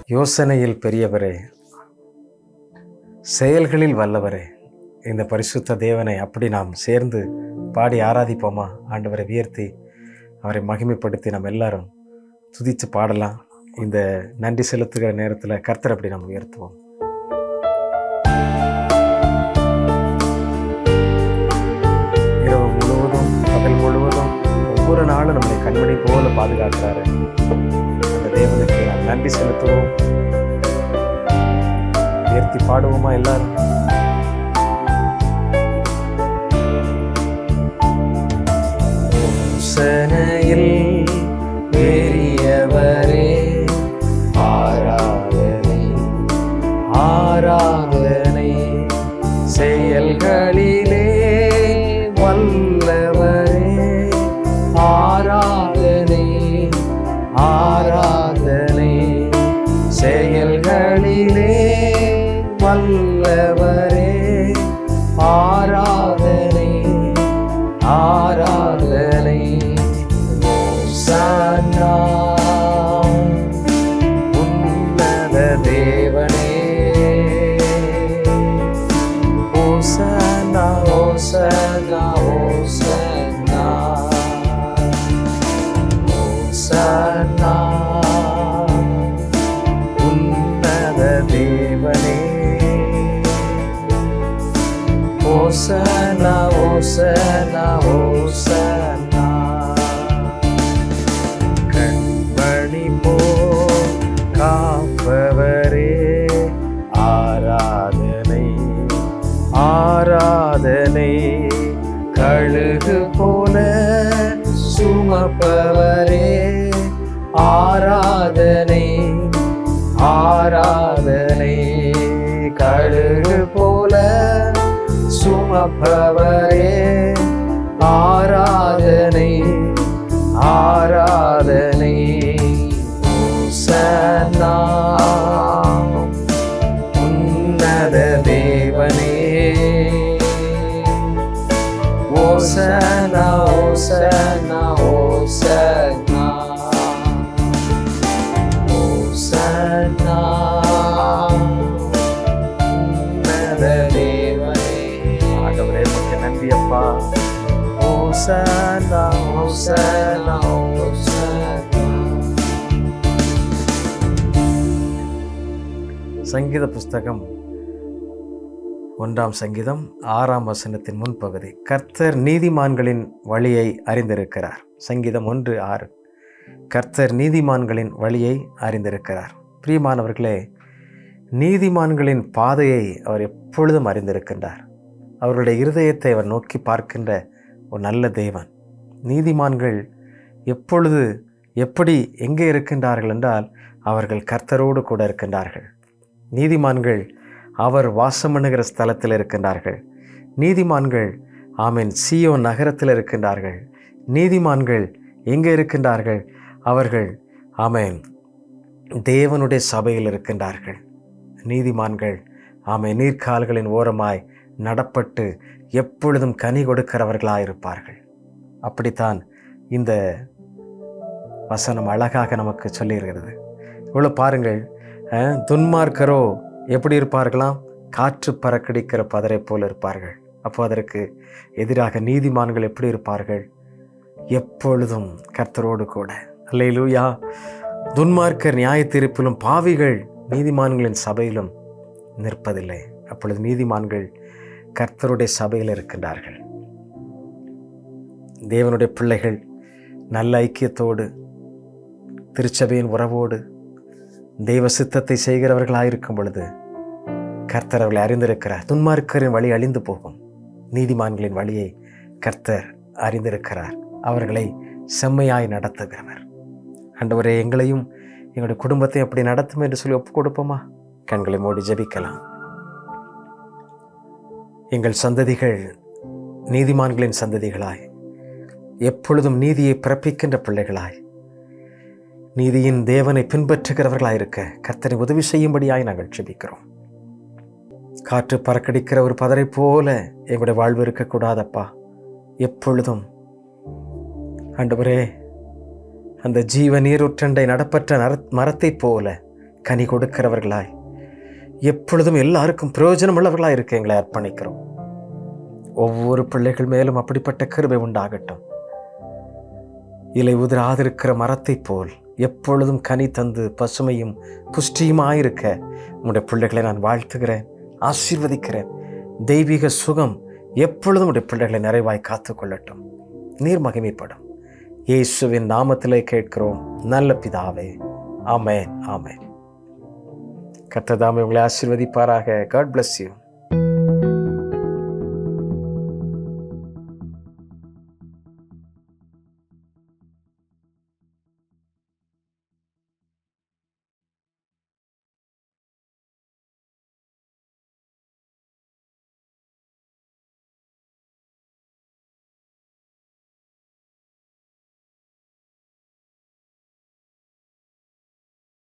யோசனையில் பெரியவரே, செயல்களில் வல்லவரே, இந்த பரிசுத்த தேவனை அப்படி நாம் சேர்ந்து பாடி ஆராதிப்போமா? ஆண்டவரை உயர்த்தி அவரை மகிமைப்படுத்தி நம்ம எல்லாரும் துதித்து பாடலாம். இந்த நன்றி செலுத்துகிற நேரத்தில் கர்த்தர் அப்படி நம்ம உயர்த்துவோம். இரவு முழுவதும் பகல் முழுவதும் ஒவ்வொரு நாளும் நம்மளை கண்மணி போல பாதுகாக்கிறாரு. அந்த தேவனுக்கு நாம் நன்றி செலுத்துவோம். உயர்த்தி பாடுவோமா எல்லாரும்? யோசனையில் பெரியவரே, ஆராதனை ஆராதனை, செயல்களிலே வல்லவரே, ஆராதனை ஆராதனை, செயல்களிலே வல்லவரே, ஆராதனை ஆராதனை. ஓசன்னா உன்னத தேவனே, ஓசன்னா ஓசன்னா ஓசன்னா ஓசன்னா உன்னத தேவனே, ஓசன்னா ஓசன்னா ஓசன்னா. கண்மணி போல் காப்பவரே, ஆராதனை ஆராதனை, கழுகு போல சுமப்பவரே, ஆராதனை ஆராதனை, கழுகு போல சுமப்பவரே, ஆராதனை ஆராதனை. ஓசன்னா உன்னத தேவனே, ஓசன்னா ஓசன்னா ஓசன்னா ஓசன்னா உன்னத தேவனே. ஆண்டவரே உமக்கு நன்றி அப்பா. ஓசன்னா ஓசன்னா ஓசன்னா. சங்கீத புஸ்தகம் 1 சங்கீதம் 6 முன்பகுதி. கர்த்தர் நீதிமான்களின் வழியை அறிந்திருக்கிறார். சங்கீதம் 1:6. கர்த்தர் நீதிமான்களின் வழியை அறிந்திருக்கிறார். பிரியமானவர்களே, நீதிமான்களின் பாதையை அவர் எப்பொழுதும் அறிந்திருக்கின்றார். அவருடைய இருதயத்தை அவர் நோக்கி பார்க்கின்ற ஒரு நல்ல தேவன். நீதிமான்கள் எப்பொழுது எப்படி எங்கே இருக்கின்றார்கள் என்றால், அவர்கள் கர்த்தரோடு கூட இருக்கின்றார்கள். நீதிமான்கள் அவர் வாசம் பண்ணுகிற ஸ்தலத்தில் இருக்கின்றார்கள். நீதிமான்கள் ஆமீன் சீயோன் நகரத்தில் இருக்கின்றார்கள். நீதிமான்கள் எங்கே இருக்கின்றார்கள்? அவர்கள் ஆமீன் தேவனுடைய சபையில் இருக்கின்றார்கள். நீதிமான்கள் ஆமீன் நீர்க்கால்களின் ஓரமாய் நடப்பட்டு எப்பொழுதும் கனி கொடுக்கிறவர்களாயிருப்பார்கள். அப்படித்தான் இந்த வசனம் அழகாக நமக்கு சொல்லியிருக்கிறது. இவ்வளோ பாருங்கள், துன்மார்க்கரோ எப்படி இருப்பார்களாம்? காற்று பறக்கடிக்கிற பதரை போல் இருப்பார்கள். அப்போ அதற்கு எதிராக நீதிமான்கள் எப்படி இருப்பார்கள்? எப்பொழுதும் கர்த்தரோடு கூட. அல்லேலூயா. துன்மார்க்கர் நியாய தீர்ப்பிலும் பாவிகள் நீதிமான்களின் சபையிலும் நிற்பதில்லை. அப்பொழுது நீதிமான்கள் கர்த்தருடைய சபையில் இருக்கின்றார்கள். தேவனுடைய பிள்ளைகள் நல்ல ஐக்கியத்தோடு திருச்சபையின் உறவோடு தெய்வ சித்தத்தை செய்கிறவர்களாயிருக்கும் பொழுது கர்த்தர் அவர்களை அறிந்திருக்கிறார். துன்மார்க்கரின் வழி அழிந்து போகும். நீதிமான்களின் வழியை கர்த்தர் அறிந்திருக்கிறார். அவர்களை செம்மையாய் நடத்துகிறவர். ஆண்டவரே, எங்களையும் எங்களுடைய குடும்பத்தை அப்படி நடத்தும் என்று சொல்லி ஒப்பு கொடுப்போமா? கண்களை மூடி ஜெபிக்கலாம். எங்கள் சந்ததிகள் நீதிமான்களின் சந்ததிகளாய், எப்பொழுதும் நீதியை பிறப்பிக்கின்ற பிள்ளைகளாய், நீதியின் தேவனை பின்பற்றுகிறவர்களாயிருக்க கர்த்தரை உதவி செய்யும்படியாய் நாங்கள் ஜெபிக்கிறோம். காற்று பறக்கடிக்கிற ஒரு பதரை போல எங்களுடைய வாழ்வு இருக்கக்கூடாதப்பா. எப்பொழுதும் ஆண்டவரே, அந்த ஜீவ நீரூற்றண்டை நடப்பற்ற மரத்தை போல கனி கொடுக்கிறவர்களாய், எப்பொழுதும் எல்லாருக்கும் பிரயோஜனம் உள்ளவர்களாய் இருக்க எங்களை அர்ப்பணிக்கிறோம். ஒவ்வொரு பிள்ளைகள் மேலும் அப்படிப்பட்ட கிருபை உண்டாகட்டும். இலை உதிராதிருக்கிற மரத்தை போல் எப்பொழுதும் கனி தந்து பசுமையும் புஷ்டியுமாயிருக்க உடைய பிள்ளைகளை நான் வாழ்த்துகிறேன், ஆசீர்வதிக்கிறேன். தெய்வீக சுகம் எப்பொழுதும் உடைய பிள்ளைகளை நிறைவாய் காத்துக்கொள்ளட்டும். நீர் மகிமைப்படும். இயேசுவின் நாமத்திலே கேட்கிறோம் நல்ல பிதாவே. ஆமென், ஆமென். கர்த்தர் தாமே உங்களை ஆசீர்வதிப்பாராக. God bless you.